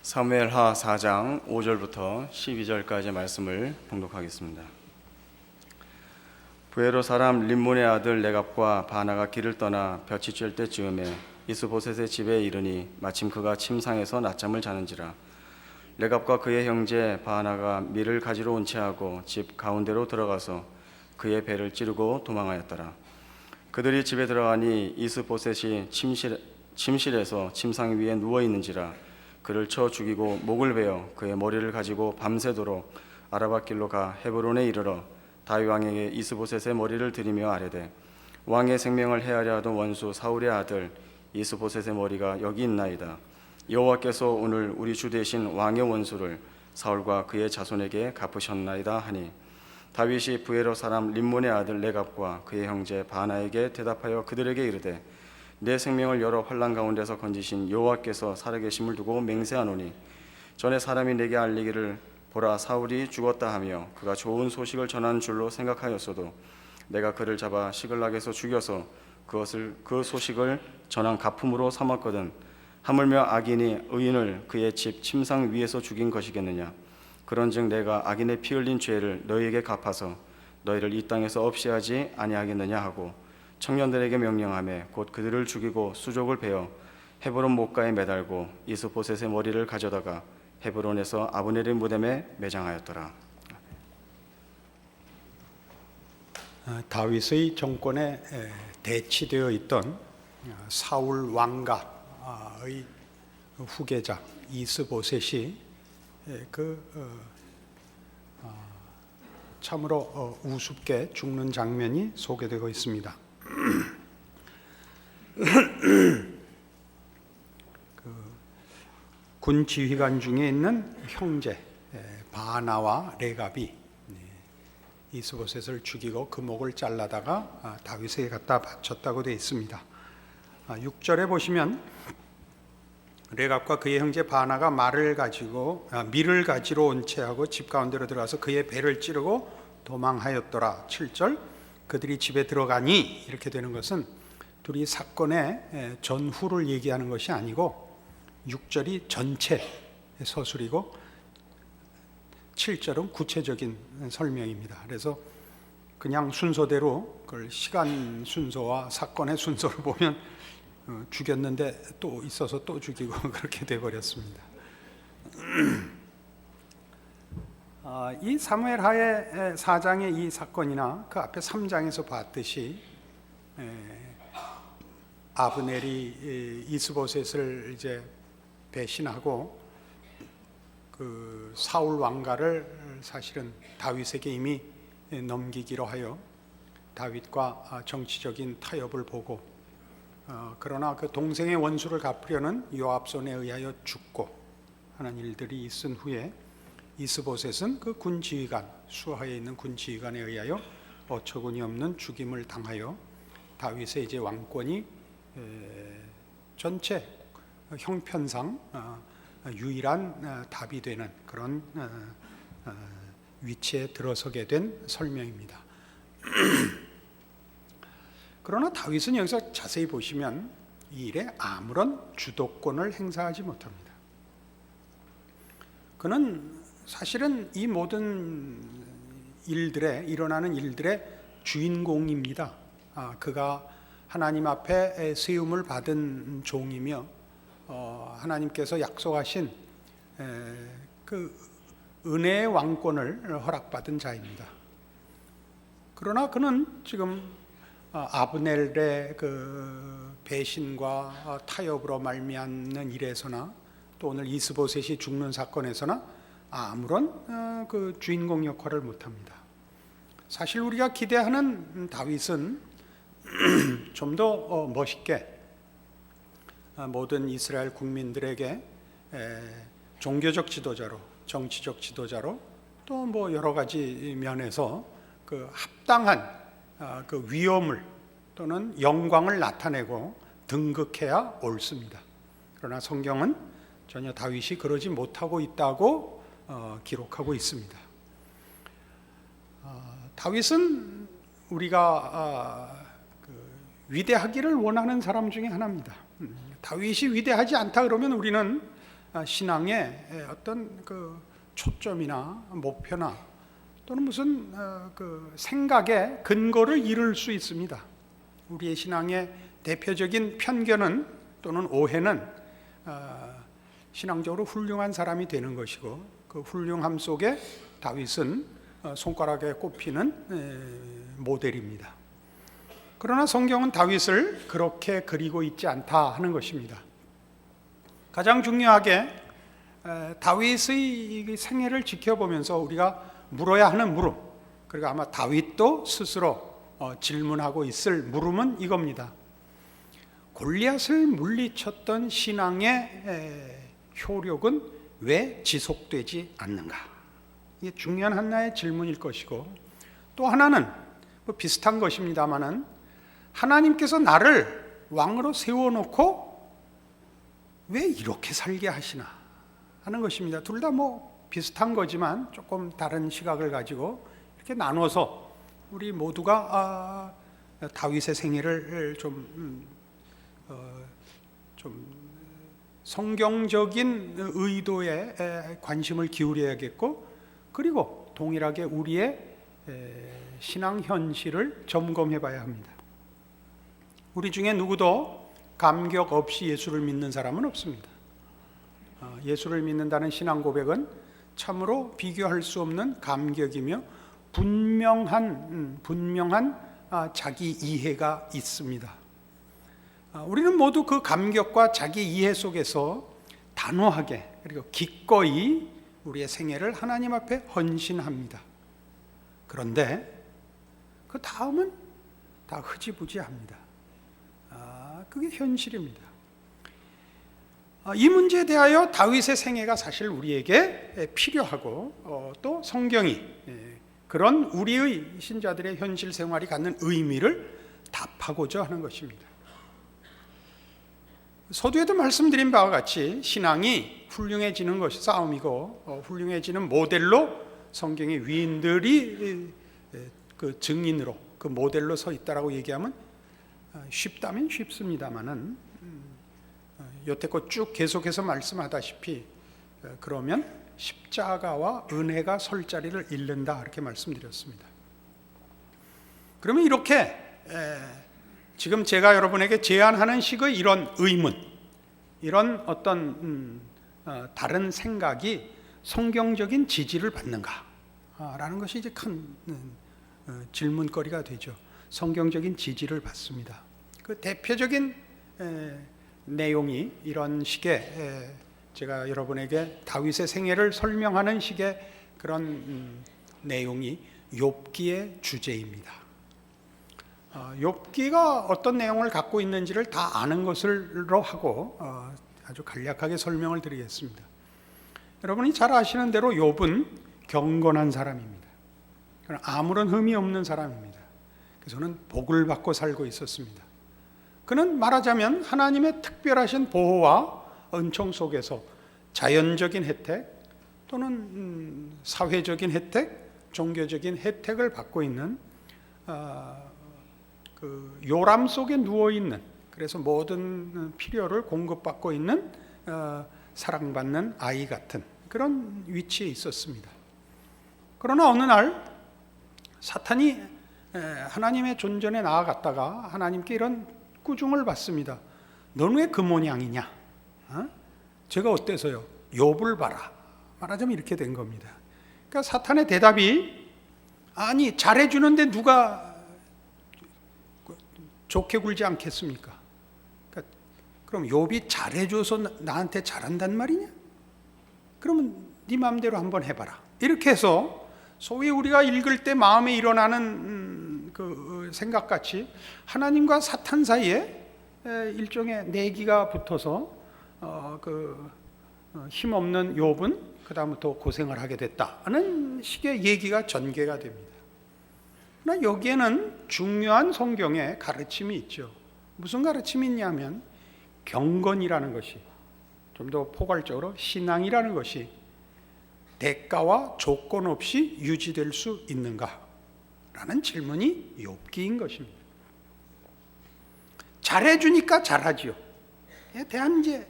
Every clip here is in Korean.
사무엘하 4장 5절부터 12절까지의 말씀을 봉독하겠습니다. 부에로 사람 림몬의 아들 레갑과 바나가 길을 떠나 볕이 쬐 때쯤에 이스보셋의 집에 이르니 마침 그가 침상에서 낮잠을 자는지라. 레갑과 그의 형제 바나가 밀을 가지러 온 채하고 집 가운데로 들어가서 그의 배를 찌르고 도망하였더라. 그들이 집에 들어가니 이스보셋이 침실에서 침상 위에 누워 있는지라. 그를 쳐 죽이고 목을 베어 그의 머리를 가지고 밤새도록 아라밧길로 가 헤브론에 이르러 다윗 왕에게 이스보셋의 머리를 들이며 아뢰되 왕의 생명을 해하려 하던 원수 사울의 아들 이스보셋의 머리가 여기 있나이다. 여호와께서 오늘 우리 주 대신 왕의 원수를 사울과 그의 자손에게 갚으셨나이다 하니 다윗이 부에로 사람 림몬의 아들 레갑과 그의 형제 바나에게 대답하여 그들에게 이르되 내 생명을 여러 환난 가운데서 건지신 여호와께서 살아계심을 두고 맹세하노니 전에 사람이 내게 알리기를 보라 사울이 죽었다 하며 그가 좋은 소식을 전한 줄로 생각하였어도 내가 그를 잡아 시글락에서 죽여서 그 소식을 전한 가품으로 삼았거든. 하물며 악인이 의인을 그의 집 침상 위에서 죽인 것이겠느냐. 그런즉 내가 악인의 피 흘린 죄를 너희에게 갚아서 너희를 이 땅에서 없이 하지 아니하겠느냐 하고 청년들에게 명령하며 곧 그들을 죽이고 수족을 베어 헤브론 못가에 매달고 이스보셋의 머리를 가져다가 헤브론에서 아브넬의 무덤에 매장하였더라. 다윗의 정권에 대치되어 있던 사울 왕가의 후계자 이스보셋이 참으로 우습게 죽는 장면이 소개되고 있습니다. 군 지휘관 중에 있는 형제 바나와 레갑이 이스보셋을 죽이고 그 목을 잘라다가 다윗에게 갖다 바쳤다고 되어 있습니다. 6절에 보시면 레갑과 그의 형제 바나가 밀을 가지러 온 채하고 집 가운데로 들어가서 그의 배를 찌르고 도망하였더라. 7절 그들이 집에 들어가니 이렇게 되는 것은 둘이 사건의 전후를 얘기하는 것이 아니고 6절이 전체 서술이고 7절은 구체적인 설명입니다. 그래서 그냥 순서대로 그걸 시간 순서와 사건의 순서를 보면 죽였는데 또 있어서 또 죽이고 그렇게 돼버렸습니다. 이 사무엘하의 4장의 이 사건이나 그 앞에 3장에서 봤듯이 아브넬이 이스보셋을 이제 배신하고 그 사울 왕가를 사실은 다윗에게 이미 넘기기로 하여 다윗과 정치적인 타협을 보고 그러나 그 동생의 원수를 갚으려는 요압 손에 의하여 죽고 하는 일들이 있은 후에 이스보셋은 그 군지휘관 수하에 있는 군지휘관에 의하여 어처구니 없는 죽임을 당하여 다윗의 이제 왕권이 전체 형편상 유일한 답이 되는 그런 위치에 들어서게 된 설명입니다. 그러나 다윗은 여기서 자세히 보시면 이 일에 아무런 주도권을 행사하지 못합니다. 그는 사실은 이 모든 일어나는 일들의 주인공입니다. 그가 하나님 앞에 세움을 받은 종이며 하나님께서 약속하신 그 은혜의 왕권을 허락받은 자입니다. 그러나 그는 지금 아브넬의 그 배신과 타협으로 말미암는 일에서나 또 오늘 이스보셋이 죽는 사건에서나 아무런 그 주인공 역할을 못합니다. 사실 우리가 기대하는 다윗은 좀 더 멋있게 모든 이스라엘 국민들에게 종교적 지도자로, 정치적 지도자로 또 뭐 여러 가지 면에서 그 합당한 그 위엄을 또는 영광을 나타내고 등극해야 옳습니다. 그러나 성경은 전혀 다윗이 그러지 못하고 있다고 기록하고 있습니다. 다윗은 우리가 위대하기를 원하는 사람 중에 하나입니다. 다윗이 위대하지 않다 그러면 우리는 신앙의 어떤 그 초점이나 목표나 또는 무슨 그 생각의 근거를 잃을 수 있습니다. 우리의 신앙의 대표적인 편견은 또는 오해는 신앙적으로 훌륭한 사람이 되는 것이고, 그 훌륭함 속에 다윗은 손가락에 꼽히는 모델입니다. 그러나 성경은 다윗을 그렇게 그리고 있지 않다 하는 것입니다. 가장 중요하게 다윗의 생애를 지켜보면서 우리가 물어야 하는 물음, 그리고 아마 다윗도 스스로 질문하고 있을 물음은 이겁니다. 골리앗을 물리쳤던 신앙의 효력은 왜 지속되지 않는가? 이게 중요한 하나의 질문일 것이고, 또 하나는 뭐 비슷한 것입니다마는 하나님께서 나를 왕으로 세워놓고 왜 이렇게 살게 하시나 하는 것입니다. 둘 다 뭐 비슷한 거지만 조금 다른 시각을 가지고 이렇게 나눠서 우리 모두가 다윗의 생애를 좀 성경적인 의도에 관심을 기울여야겠고, 그리고 동일하게 우리의 신앙 현실을 점검해 봐야 합니다. 우리 중에 누구도 감격 없이 예수를 믿는 사람은 없습니다. 예수를 믿는다는 신앙 고백은 참으로 비교할 수 없는 감격이며 분명한 자기 이해가 있습니다. 우리는 모두 그 감격과 자기 이해 속에서 단호하게 그리고 기꺼이 우리의 생애를 하나님 앞에 헌신합니다. 그런데 그 다음은 다 흐지부지합니다. 그게 현실입니다. 이 문제에 대하여 다윗의 생애가 사실 우리에게 필요하고, 또 성경이 그런 우리의 신자들의 현실 생활이 갖는 의미를 답하고자 하는 것입니다. 서두에도 말씀드린 바와 같이 신앙이 훌륭해지는 것이 싸움이고, 훌륭해지는 모델로 성경의 위인들이 그 증인으로, 그 모델로 서 있다라고 얘기하면 쉽다면 쉽습니다만은, 여태껏 쭉 계속해서 말씀하다시피 그러면 십자가와 은혜가 설 자리를 잃는다 이렇게 말씀드렸습니다. 그러면 이렇게 지금 제가 여러분에게 제안하는 식의 이런 의문, 이런 어떤 다른 생각이 성경적인 지지를 받는가? 라는 것이 이제 큰 질문거리가 되죠. 성경적인 지지를 받습니다. 그 대표적인 내용이 이런 식의, 제가 여러분에게 다윗의 생애를 설명하는 식의 그런 내용이 욥기의 주제입니다. 욥기가 어떤 내용을 갖고 있는지를 다 아는 것으로 하고 아주 간략하게 설명을 드리겠습니다. 여러분이 잘 아시는 대로 욥은 경건한 사람입니다. 아무런 흠이 없는 사람입니다. 그래서는 복을 받고 살고 있었습니다. 그는 말하자면 하나님의 특별하신 보호와 은총 속에서 자연적인 혜택 또는 사회적인 혜택, 종교적인 혜택을 받고 있는 그 요람 속에 누워 있는, 그래서 모든 필요를 공급받고 있는 사랑받는 아이 같은 그런 위치에 있었습니다. 그러나 어느 날 사탄이 하나님의 존전에 나아갔다가 하나님께 이런 꾸중을 받습니다. 너는 왜 그 모양이냐? 제가 어때서요? 욥을 봐라. 말하자면 이렇게 된 겁니다. 그러니까 사탄의 대답이, 아니 잘해주는데 누가 좋게 굴지 않겠습니까? 그러니까 그럼 욥이 잘해줘서 나한테 잘한단 말이냐? 그러면 네 마음대로 한번 해봐라. 이렇게 해서 소위 우리가 읽을 때 마음에 일어나는 그 생각같이 하나님과 사탄 사이에 일종의 내기가 붙어서 힘없는 욥은 그 다음부터 고생을 하게 됐다는 식의 얘기가 전개가 됩니다. 그러나 여기에는 중요한 성경의 가르침이 있죠. 무슨 가르침이 있냐면 경건이라는 것이, 좀 더 포괄적으로 신앙이라는 것이 대가와 조건 없이 유지될 수 있는가? 라는 질문이 욥기인 것입니다. 잘해주니까 잘하지요. 대한 이제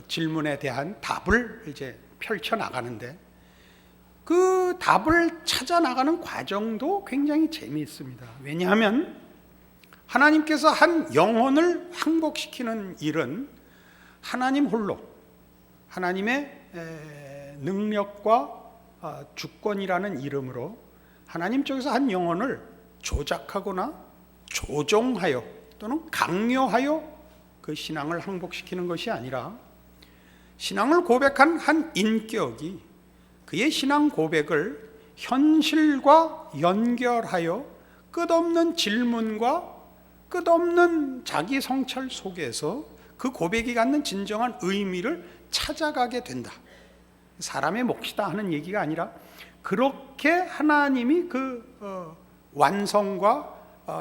질문에 대한 답을 이제 펼쳐 나가는데 그 답을 찾아 나가는 과정도 굉장히 재미있습니다. 왜냐하면 하나님께서 한 영혼을 항복시키는 일은 하나님 홀로, 하나님의 능력과 주권이라는 이름으로 하나님 쪽에서 한 영혼을 조작하거나 조종하여 또는 강요하여 그 신앙을 항복시키는 것이 아니라 신앙을 고백한 한 인격이 그의 신앙 고백을 현실과 연결하여 끝없는 질문과 끝없는 자기 성찰 속에서 그 고백이 갖는 진정한 의미를 찾아가게 된다. 사람의 몫이다 하는 얘기가 아니라 그렇게 하나님이 그 완성과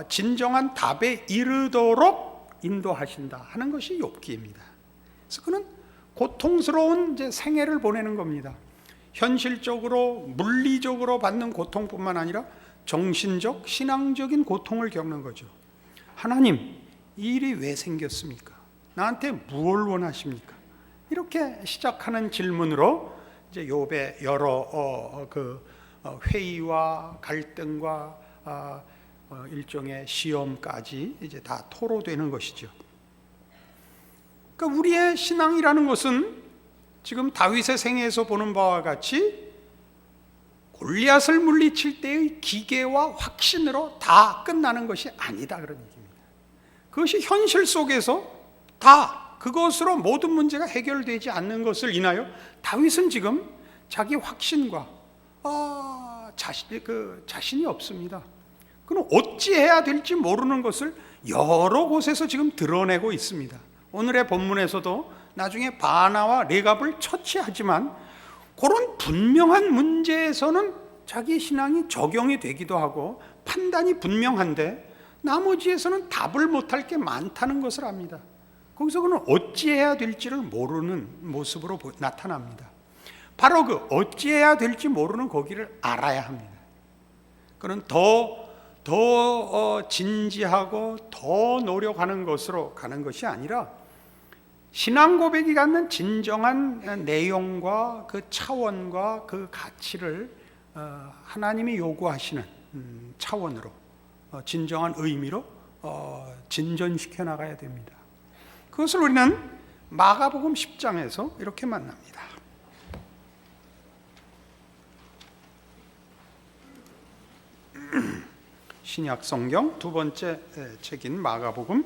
진정한 답에 이르도록 인도하신다 하는 것이 욥기입니다. 그래서 그는 고통스러운 이제 생애를 보내는 겁니다. 현실적으로 물리적으로 받는 고통뿐만 아니라 정신적, 신앙적인 고통을 겪는 거죠. 하나님, 이 일이 왜 생겼습니까? 나한테 무엇을 원하십니까? 이렇게 시작하는 질문으로 이제 욥의 여러 회의와 갈등과 일종의 시험까지 이제 다 토로되는 것이죠. 그러니까 우리의 신앙이라는 것은 지금 다윗의 생애에서 보는 바와 같이 골리앗을 물리칠 때의 기계와 확신으로 다 끝나는 것이 아니다 그런 얘기입니다. 그것이 현실 속에서 다 그것으로 모든 문제가 해결되지 않는 것을 인하여 다윗은 지금 자기 확신과 자신이 없습니다. 그는 어찌해야 될지 모르는 것을 여러 곳에서 지금 드러내고 있습니다. 오늘의 본문에서도 나중에 바나와 레갑을 처치하지만 그런 분명한 문제에서는 자기 신앙이 적용이 되기도 하고 판단이 분명한데 나머지에서는 답을 못할 게 많다는 것을 압니다. 거기서 그는 어찌해야 될지를 모르는 모습으로 나타납니다. 바로 그 어찌해야 될지 모르는 거기를 알아야 합니다. 그는 더 진지하고 더 노력하는 것으로 가는 것이 아니라 신앙 고백이 갖는 진정한 내용과 그 차원과 그 가치를 하나님이 요구하시는 차원으로 진정한 의미로 진전시켜 나가야 됩니다. 그것을 우리는 마가복음 10장에서 이렇게 만납니다. 신약 성경 두 번째 책인 마가복음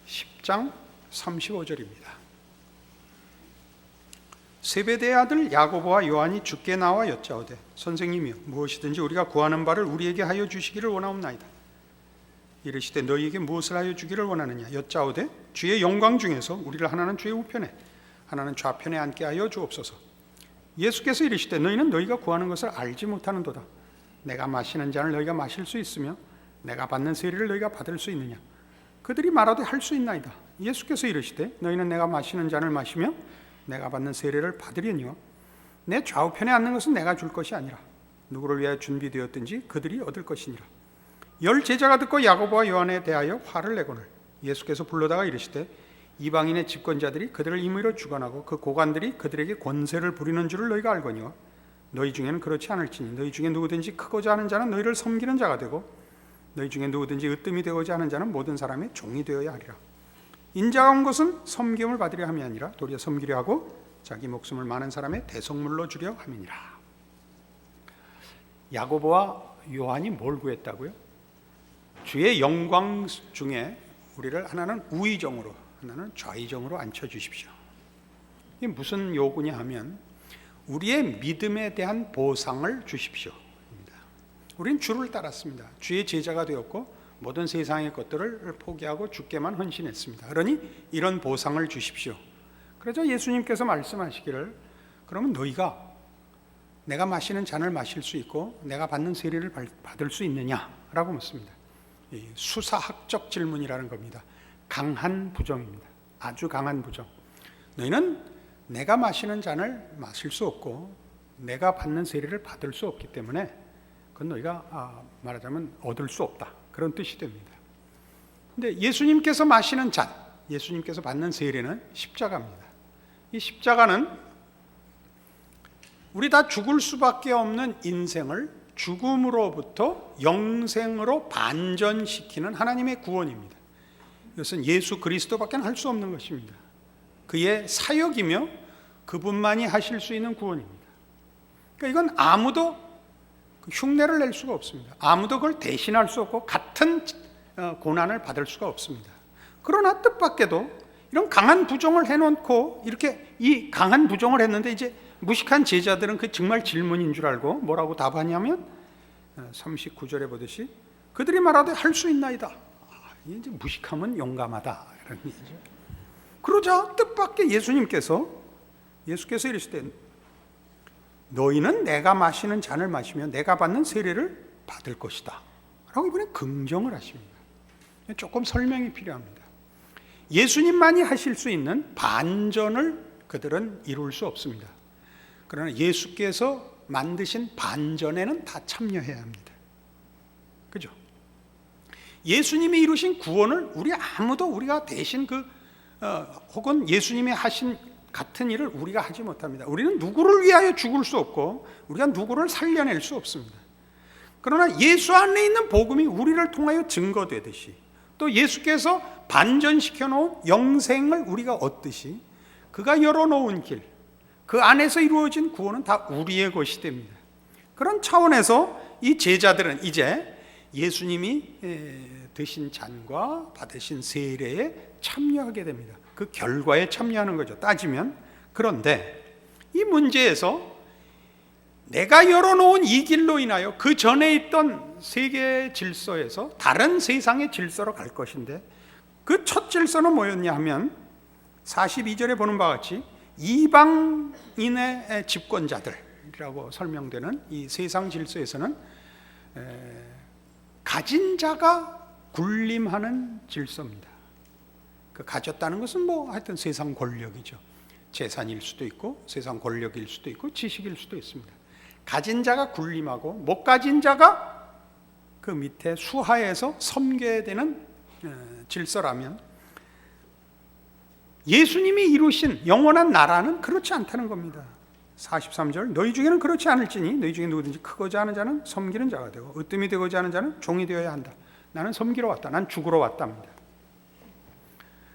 10장 35절입니다. 세베대의 아들 야고보와 요한이 주께 나와 여짜오되 선생님이여 무엇이든지 우리가 구하는 바를 우리에게 하여 주시기를 원하옵나이다. 이르시되 너희에게 무엇을 하여 주기를 원하느냐 여짜오되 주의 영광 중에서 우리를 하나는 주의 우편에 하나는 좌편에 앉게 하여 주옵소서. 예수께서 이르시되 너희는 너희가 구하는 것을 알지 못하는도다. 내가 마시는 잔을 너희가 마실 수 있으며 내가 받는 세례를 너희가 받을 수 있느냐. 그들이 말하되 할 수 있나이다. 예수께서 이르시되 너희는 내가 마시는 잔을 마시며 내가 받는 세례를 받으려니와 내 좌우편에 앉는 것은 내가 줄 것이 아니라 누구를 위하여 준비되었든지 그들이 얻을 것이니라. 열 제자가 듣고 야고보와 요한에 대하여 화를 내거늘 예수께서 불러다가 이르시되 이방인의 집권자들이 그들을 임의로 주관하고 그 고관들이 그들에게 권세를 부리는 줄을 너희가 알거니와 너희 중에는 그렇지 않을지니 너희 중에 누구든지 크고자 하는 자는 너희를 섬기는 자가 되고 너희 중에 누구든지 으뜸이 되고자 하는 자는 모든 사람의 종이 되어야 하리라. 인자가 온 것은 섬김을 받으려 함이 아니라 도리어 섬기려 하고 자기 목숨을 많은 사람의 대속물로 주려 함이니라. 야고보와 요한이 뭘 구했다고요? 주의 영광 중에 우리를 하나는 우의정으로 하나는 좌의정으로 앉혀주십시오. 이게 무슨 요구냐 하면 우리의 믿음에 대한 보상을 주십시오. 우리는 주를 따랐습니다. 주의 제자가 되었고 모든 세상의 것들을 포기하고 주께만 헌신했습니다. 그러니 이런 보상을 주십시오. 그래서 예수님께서 말씀하시기를 그러면 너희가 내가 마시는 잔을 마실 수 있고 내가 받는 세례를 받을 수 있느냐라고 묻습니다. 수사학적 질문이라는 겁니다. 강한 부정입니다. 아주 강한 부정. 너희는 내가 마시는 잔을 마실 수 없고 내가 받는 세례를 받을 수 없기 때문에 그건 너희가 말하자면 얻을 수 없다. 그런 뜻이 됩니다. 근데 예수님께서 마시는 잔, 예수님께서 받는 세례는 십자가입니다. 이 십자가는 우리 다 죽을 수밖에 없는 인생을 죽음으로부터 영생으로 반전시키는 하나님의 구원입니다. 이것은 예수 그리스도밖에 할 수 없는 것입니다. 그의 사역이며 그분만이 하실 수 있는 구원입니다. 그러니까 이건 아무도 흉내를 낼 수가 없습니다. 아무도 그걸 대신할 수 없고 같은 고난을 받을 수가 없습니다. 그러나 뜻밖에도 이런 강한 부정을 해놓고 이렇게 이 강한 부정을 했는데 이제 무식한 제자들은 그 정말 질문인 줄 알고 뭐라고 답하냐면 39절에 보듯이 그들이 말하되 할 수 있나이다. 이제 무식하면 용감하다 이런 얘기죠. 그러자 뜻밖의 예수께서 이르시되 너희는 내가 마시는 잔을 마시며 내가 받는 세례를 받을 것이다 라고 이번에 긍정을 하십니다. 조금 설명이 필요합니다. 예수님만이 하실 수 있는 반전을 그들은 이룰 수 없습니다. 그러나 예수께서 만드신 반전에는 다 참여해야 합니다. 그죠? 예수님이 이루신 구원을 우리가 대신 혹은 예수님이 하신 같은 일을 우리가 하지 못합니다. 우리는 누구를 위하여 죽을 수 없고 우리가 누구를 살려낼 수 없습니다. 그러나 예수 안에 있는 복음이 우리를 통하여 증거되듯이 또 예수께서 반전시켜 놓은 영생을 우리가 얻듯이 그가 열어놓은 길, 그 안에서 이루어진 구원은 다 우리의 것이 됩니다. 그런 차원에서 이 제자들은 이제 예수님이 드신 잔과 받으신 세례에 참여하게 됩니다. 그 결과에 참여하는 거죠. 따지면. 그런데 이 문제에서 내가 열어놓은 이 길로 인하여 그 전에 있던 세계 질서에서 다른 세상의 질서로 갈 것인데 그 첫 질서는 뭐였냐 하면 42절에 보는 바와 같이 이방인의 집권자들이라고 설명되는 이 세상 질서에서는 가진 자가 군림하는 질서입니다. 그 가졌다는 것은 하여튼 세상 권력이죠. 재산일 수도 있고 세상 권력일 수도 있고 지식일 수도 있습니다. 가진 자가 군림하고 못 가진 자가 그 밑에 수하에서 섬겨야 되는 질서라면 예수님이 이루신 영원한 나라는 그렇지 않다는 겁니다. 43절 너희 중에는 그렇지 않을지니 너희 중에 누구든지 크고자 하는 자는 섬기는 자가 되고 으뜸이 되고자 하는 자는 종이 되어야 한다. 나는 섬기러 왔다. 난 죽으러 왔답니다.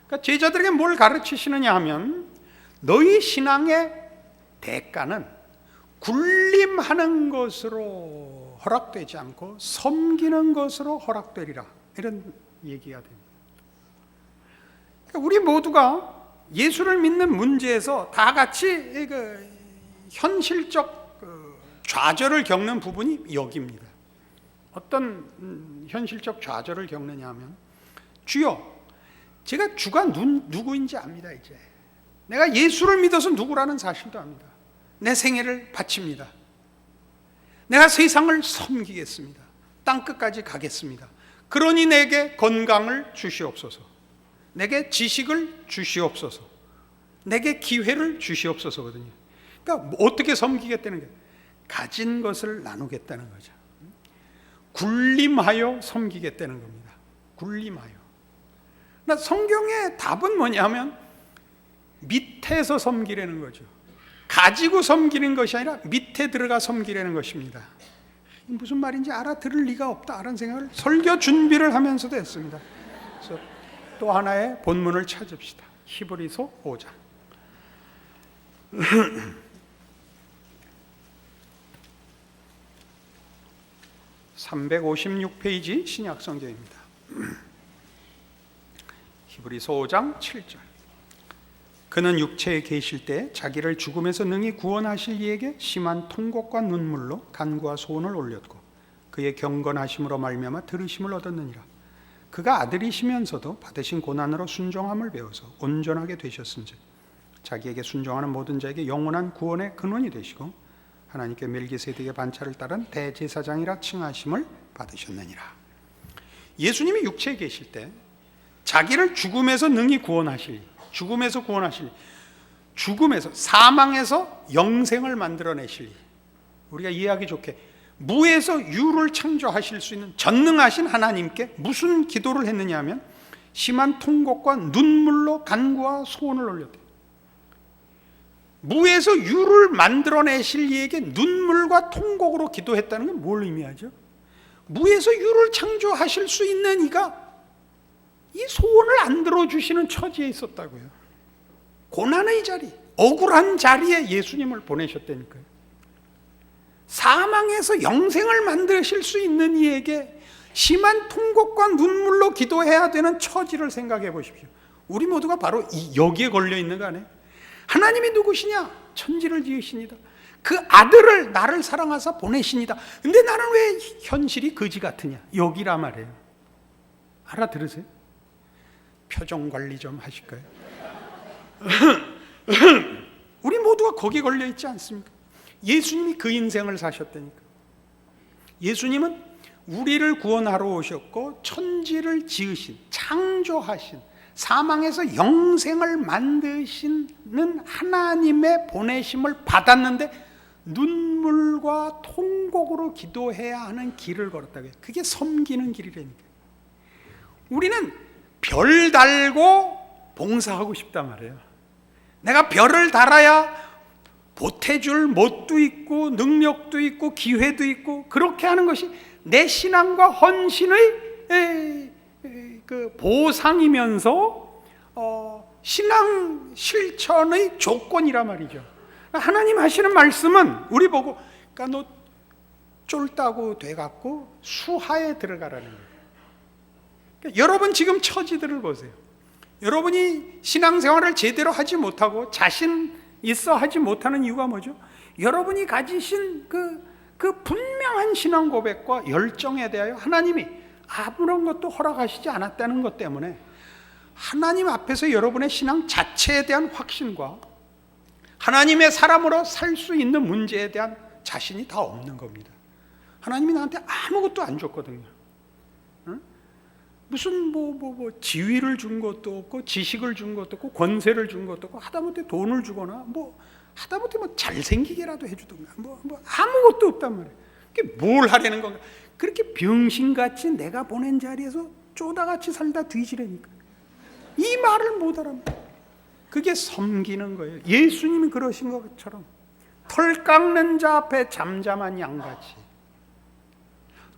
그러니까 제자들에게 뭘 가르치시느냐 하면 너희 신앙의 대가는 군림하는 것으로 허락되지 않고 섬기는 것으로 허락되리라. 이런 얘기가 됩니다. 그러니까 우리 모두가 예수를 믿는 문제에서 다 같이 현실적 좌절을 겪는 부분이 여기입니다. 어떤 현실적 좌절을 겪느냐 하면 주여 제가 주가 누구인지 압니다. 이제 내가 예수를 믿어서 누구라는 사실도 압니다. 내 생애를 바칩니다. 내가 세상을 섬기겠습니다. 땅끝까지 가겠습니다. 그러니 내게 건강을 주시옵소서. 내게 지식을 주시옵소서. 내게 기회를 주시옵소서거든요. 그러니까 어떻게 섬기겠다는 게 가진 것을 나누겠다는 거죠. 군림하여 섬기겠다는 겁니다. 군림하여. 그러니까 성경의 답은 뭐냐면 밑에서 섬기라는 거죠. 가지고 섬기는 것이 아니라 밑에 들어가 섬기라는 것입니다. 무슨 말인지 알아들을 리가 없다 라는 생각을 설교 준비를 하면서도 했습니다. 그래서 또 하나의 본문을 찾읍시다. 히브리서 5장 356페이지 신약성경입니다. 히브리서 5장 7절 그는 육체에 계실 때 자기를 죽음에서 능히 구원하실 이에게 심한 통곡과 눈물로 간구와 소원을 올렸고 그의 경건하심으로 말미암아 들으심을 얻었느니라. 그가 아들이시면서도 받으신 고난으로 순종함을 배워서 온전하게 되셨은즉 자기에게 순종하는 모든 자에게 영원한 구원의 근원이 되시고 하나님께 멜기세덱의 반차를 따른 대제사장이라 칭하심을 받으셨느니라. 예수님이 육체에 계실 때 자기를 죽음에서 능히 구원하실, 죽음에서 사망에서 영생을 만들어내실, 우리가 이해하기 좋게 무에서 유를 창조하실 수 있는 전능하신 하나님께 무슨 기도를 했느냐 하면 심한 통곡과 눈물로 간구와 소원을 올렸대요. 무에서 유를 만들어내실 이에게 눈물과 통곡으로 기도했다는 건 뭘 의미하죠? 무에서 유를 창조하실 수 있는 이가 이 소원을 안 들어주시는 처지에 있었다고요. 고난의 자리, 억울한 자리에 예수님을 보내셨다니까요. 사망에서 영생을 만드실 수 있는 이에게 심한 통곡과 눈물로 기도해야 되는 처지를 생각해 보십시오. 우리 모두가 바로 여기에 걸려 있는 거 아니에요? 하나님이 누구시냐? 천지를 지으시니다. 그 아들을 나를 사랑하사 보내시니다. 근데 나는 왜 현실이 거지 같으냐? 여기라 말이에요. 알아들으세요? 표정 관리 좀 하실까요? 우리 모두가 거기에 걸려 있지 않습니까? 예수님이 그 인생을 사셨다니까. 예수님은 우리를 구원하러 오셨고 천지를 지으신, 창조하신, 사망에서 영생을 만드시는 하나님의 보내심을 받았는데 눈물과 통곡으로 기도해야 하는 길을 걸었다고요. 그게 섬기는 길이라니까. 우리는 별 달고 봉사하고 싶단 말이에요. 내가 별을 달아야 보태줄 못도 있고 능력도 있고 기회도 있고, 그렇게 하는 것이 내 신앙과 헌신의 그 보상이면서 신앙 실천의 조건이란 말이죠. 하나님 하시는 말씀은 우리 보고, 그러니까 너 쫄다고 돼갖고 수하에 들어가라는 거예요. 그러니까 여러분 지금 처지들을 보세요. 여러분이 신앙생활을 제대로 하지 못하고 자신 있어 하지 못하는 이유가 뭐죠? 여러분이 가지신 그 분명한 신앙 고백과 열정에 대하여 하나님이 아무런 것도 허락하시지 않았다는 것 때문에 하나님 앞에서 여러분의 신앙 자체에 대한 확신과 하나님의 사람으로 살 수 있는 문제에 대한 자신이 다 없는 겁니다. 하나님이 나한테 아무것도 안 줬거든요. 응? 무슨 지위를 준 것도 없고 지식을 준 것도 없고 권세를 준 것도 없고, 하다못해 돈을 주거나 하다못해 잘생기게라도 해주든가 아무것도 없단 말이에요. 그게 뭘 하려는 건가? 그렇게 병신같이 내가 보낸 자리에서 쪼다같이 살다 뒤지라니까. 이 말을 못 알아요. 그게 섬기는 거예요. 예수님이 그러신 것처럼 털 깎는 자 앞에 잠잠한 양같이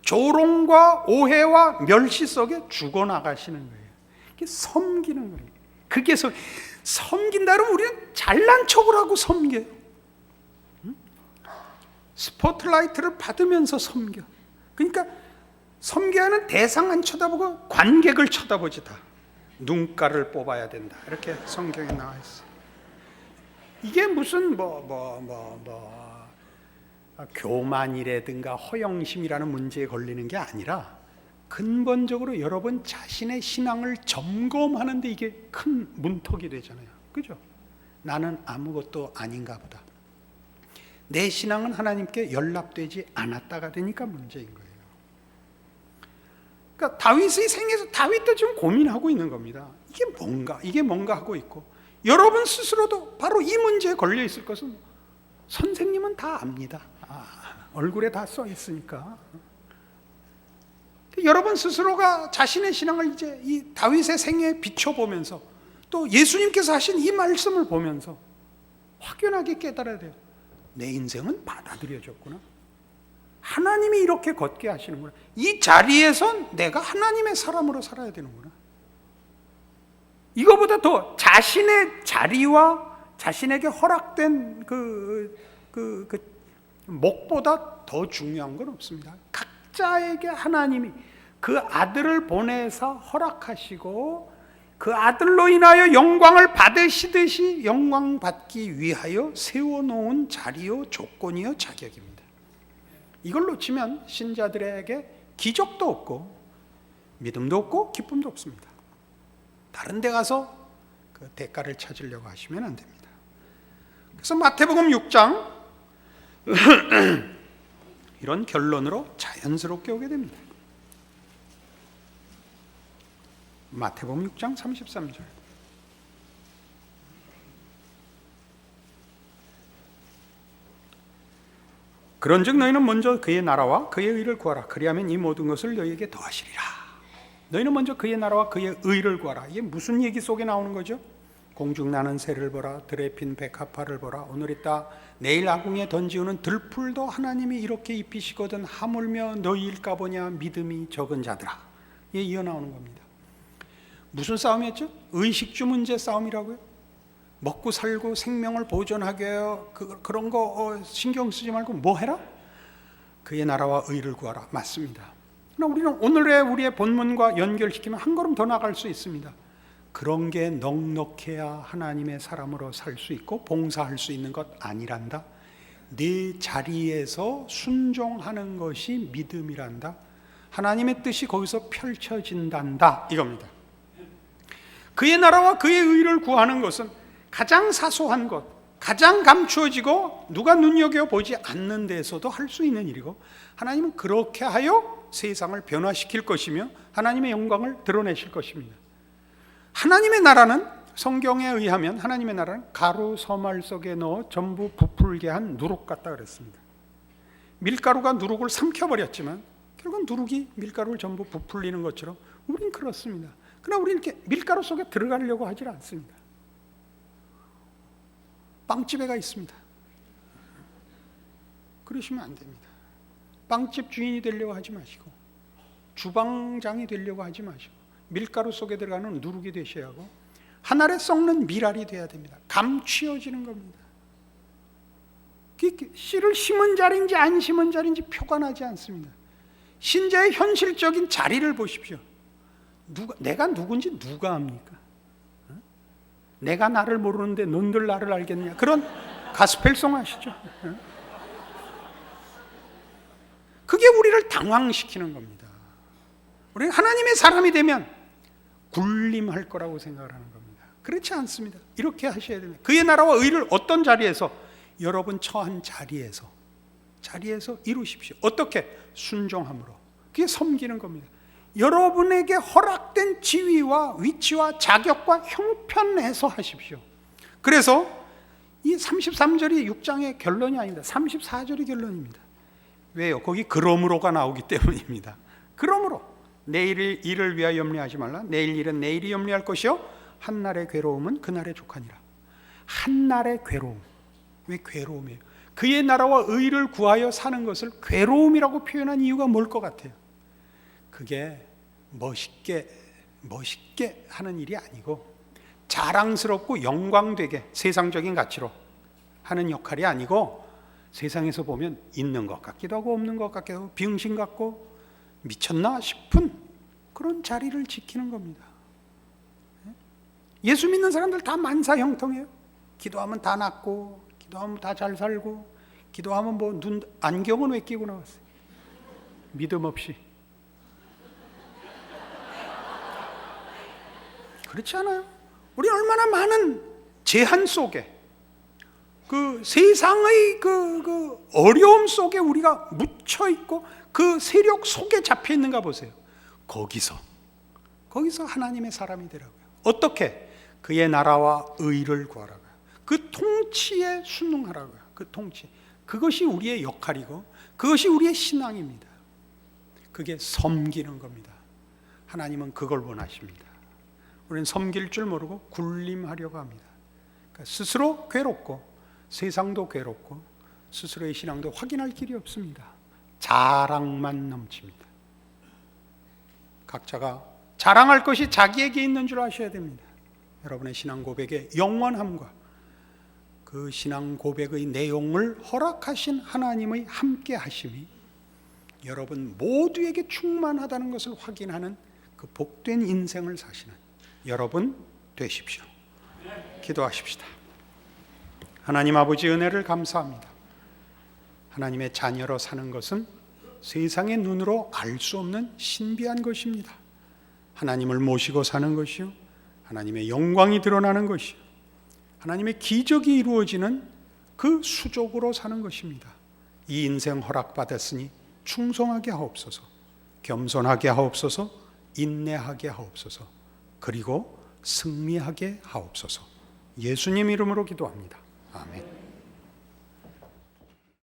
조롱과 오해와 멸시 속에 죽어나가시는 거예요. 그게 섬기는 거예요. 그게 섬긴다 그러면 우리는 잘난 척을 하고 섬겨요. 스포트라이트를 받으면서 섬겨. 그러니까 섬겨야 하는 대상 안 쳐다보고 관객을 쳐다보지. 다 눈가를 뽑아야 된다, 이렇게 성경에 나와 있어요. 이게 무슨 교만이라든가 허영심이라는 문제에 걸리는 게 아니라 근본적으로 여러분 자신의 신앙을 점검하는데 이게 큰 문턱이 되잖아요. 그죠? 나는 아무것도 아닌가 보다. 내 신앙은 하나님께 연락되지 않았다가 되니까 문제인 거예요. 그러니까 다윗의 생에서 다윗도 지금 고민하고 있는 겁니다. 이게 뭔가 하고 있고, 여러분 스스로도 바로 이 문제에 걸려 있을 것은 선생님은 다 압니다. 얼굴에 다 써 있으니까. 여러분 스스로가 자신의 신앙을 이제 이 다윗의 생애에 비춰보면서 또 예수님께서 하신 이 말씀을 보면서 확연하게 깨달아야 돼요. 내 인생은 받아들여졌구나. 하나님이 이렇게 걷게 하시는구나. 이 자리에선 내가 하나님의 사람으로 살아야 되는구나. 이거보다 더 자신의 자리와 자신에게 허락된 그 목보다 더 중요한 건 없습니다. 각자에게 하나님이 그 아들을 보내서 허락하시고 그 아들로 인하여 영광을 받으시듯이 영광 받기 위하여 세워놓은 자리요, 조건이요, 자격입니다. 이걸 놓치면 신자들에게 기적도 없고 믿음도 없고 기쁨도 없습니다. 다른 데 가서 그 대가를 찾으려고 하시면 안 됩니다. 그래서 마태복음 6장 이런 결론으로 자연스럽게 오게 됩니다. 마태복음 6장 33절. 그런즉 너희는 먼저 그의 나라와 그의 의를 구하라. 그리하면 이 모든 것을 너희에게 더하시리라. 너희는 먼저 그의 나라와 그의 의를 구하라. 이게 무슨 얘기 속에 나오는 거죠? 공중 나는 새를 보라, 들에 핀 백합화를 보라. 오늘 있다 내일 아궁이에 던지우는 들풀도 하나님이 이렇게 입히시거든 하물며 너희일까 보냐 믿음이 적은 자들아. 이게 이어 나오는 겁니다. 무슨 싸움이었죠? 의식주 문제 싸움이라고요? 먹고 살고 생명을 보존하게 해요. 그런 거 신경 쓰지 말고 뭐 해라? 그의 나라와 의를 구하라. 맞습니다. 그러나 우리는 오늘의 우리의 본문과 연결시키면 한 걸음 더 나갈 수 있습니다. 그런 게 넉넉해야 하나님의 사람으로 살 수 있고 봉사할 수 있는 것 아니란다. 네 자리에서 순종하는 것이 믿음이란다. 하나님의 뜻이 거기서 펼쳐진단다 이겁니다. 그의 나라와 그의 의를 구하는 것은 가장 사소한 것, 가장 감추어지고 누가 눈여겨보지 않는 데서도 할 수 있는 일이고, 하나님은 그렇게 하여 세상을 변화시킬 것이며 하나님의 영광을 드러내실 것입니다. 하나님의 나라는, 성경에 의하면 하나님의 나라는 가루 서말 속에 넣어 전부 부풀게 한 누룩 같다 그랬습니다. 밀가루가 누룩을 삼켜버렸지만 결국은 누룩이 밀가루를 전부 부풀리는 것처럼 우린 그렇습니다. 그러나 우리는 이렇게 밀가루 속에 들어가려고 하질 않습니다. 빵집에가 있습니다. 그러시면 안 됩니다. 빵집 주인이 되려고 하지 마시고 주방장이 되려고 하지 마시고 밀가루 속에 들어가는 누룩이 되셔야 하고 한 알에 썩는 밀알이 돼야 됩니다. 감추어지는 겁니다. 씨를 심은 자리인지 안 심은 자리인지 표가 나지 않습니다. 신자의 현실적인 자리를 보십시오. 내가 누군지 누가 압니까? 내가 나를 모르는데 넌들 나를 알겠냐? 그런 가스펠송 아시죠? 그게 우리를 당황시키는 겁니다. 우리는 하나님의 사람이 되면 군림할 거라고 생각을 하는 겁니다. 그렇지 않습니다. 이렇게 하셔야 됩니다. 그의 나라와 의를 어떤 자리에서? 여러분 처한 자리에서 이루십시오. 어떻게? 순종함으로. 그게 섬기는 겁니다. 여러분에게 허락된 지위와 위치와 자격과 형편에서 하십시오. 그래서 이 33절이 6장의 결론이 아닙니다. 34절이 결론입니다. 왜요? 거기 그러므로가 나오기 때문입니다. 그러므로 내일 일을 위하여 염려하지 말라. 내일 일은 내일이 염려할 것이요 한날의 괴로움은 그날의 족하니라. 한날의 괴로움. 왜 괴로움이에요? 그의 나라와 의를 구하여 사는 것을 괴로움이라고 표현한 이유가 뭘 것 같아요? 그게 멋있게 하는 일이 아니고 자랑스럽고 영광되게 세상적인 가치로 하는 역할이 아니고 세상에서 보면 있는 것 같기도 하고 없는 것 같기도 하고 비응신 같고 미쳤나 싶은 그런 자리를 지키는 겁니다. 예수 믿는 사람들 다 만사형통해요. 기도하면 다 낫고 기도하면 다 잘 살고 기도하면 뭐 안경은 왜 끼고 나왔어요? 믿음 없이. 그렇지 않아요? 우리 얼마나 많은 제한 속에 그 세상의 그 어려움 속에 우리가 묻혀 있고 그 세력 속에 잡혀 있는가 보세요. 거기서 하나님의 사람이 되라고요. 어떻게? 그의 나라와 의를 구하라고요. 그 통치에 순응하라고요. 그 통치. 그것이 우리의 역할이고 그것이 우리의 신앙입니다. 그게 섬기는 겁니다. 하나님은 그걸 원하십니다. 우리는 섬길 줄 모르고 군림하려고 합니다. 그러니까 스스로 괴롭고 세상도 괴롭고 스스로의 신앙도 확인할 길이 없습니다. 자랑만 넘칩니다. 각자가 자랑할 것이 자기에게 있는 줄 아셔야 됩니다. 여러분의 신앙 고백의 영원함과 그 신앙 고백의 내용을 허락하신 하나님의 함께 하심이 여러분 모두에게 충만하다는 것을 확인하는 그 복된 인생을 사시는 여러분 되십시오. 기도하십시다. 하나님 아버지 은혜를 감사합니다. 하나님의 자녀로 사는 것은 세상의 눈으로 알 수 없는 신비한 것입니다. 하나님을 모시고 사는 것이요 하나님의 영광이 드러나는 것이요 하나님의 기적이 이루어지는 그 수족으로 사는 것입니다. 이 인생 허락받았으니 충성하게 하옵소서, 겸손하게 하옵소서, 인내하게 하옵소서, 그리고 승리하게 하옵소서. 예수님 이름으로 기도합니다. 아멘.